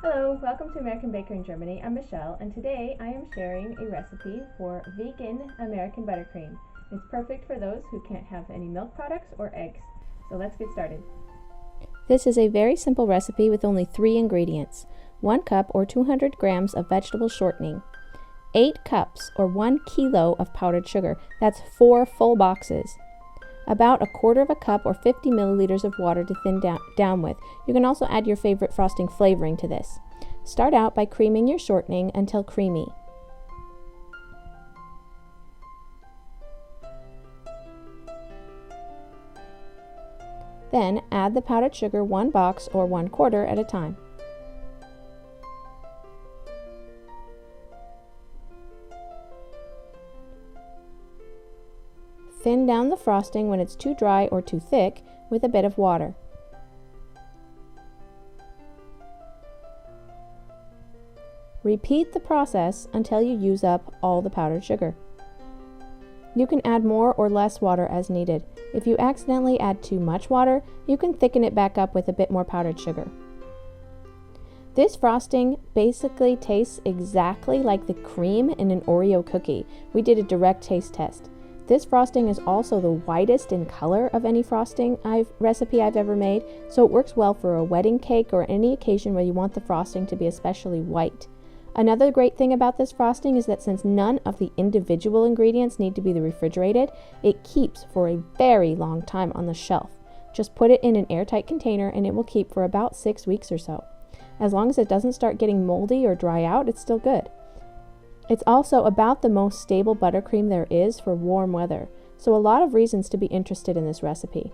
Hello, welcome to American Baker in Germany. I'm Michelle, and today I am sharing a recipe for vegan American buttercream. It's perfect for those who can't have any milk products or eggs. So let's get started. This is a very simple recipe with only 3 ingredients. 1 cup or 200 grams of vegetable shortening, 8 cups or 1 kilo of powdered sugar, that's 4 full boxes, about 1/4 cup or 50 milliliters of water to thin down with. You can also add your favorite frosting flavoring to this. Start out by creaming your shortening until creamy. Then add the powdered sugar 1 box or 1/4 at a time. Thin down the frosting when it's too dry or too thick with a bit of water. Repeat the process until you use up all the powdered sugar. You can add more or less water as needed. If you accidentally add too much water, you can thicken it back up with a bit more powdered sugar. This frosting basically tastes exactly like the cream in an Oreo cookie. We did a direct taste test. This frosting is also the whitest in color of any frosting recipe I've ever made, so it works well for a wedding cake or any occasion where you want the frosting to be especially white. Another great thing about this frosting is that since none of the individual ingredients need to be refrigerated, it keeps for a very long time on the shelf. Just put it in an airtight container and it will keep for about 6 weeks or so. As long as it doesn't start getting moldy or dry out, it's still good. It's also about the most stable buttercream there is for warm weather, so a lot of reasons to be interested in this recipe.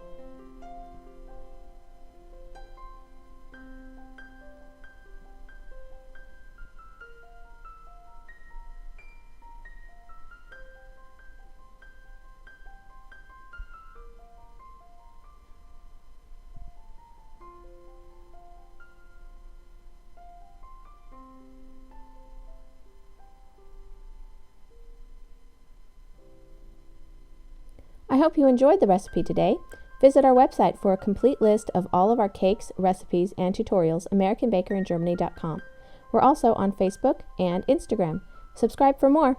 I hope you enjoyed the recipe today. Visit our website for a complete list of all of our cakes, recipes, and tutorials, AmericanBakerInGermany.com. We're also on Facebook and Instagram. Subscribe for more.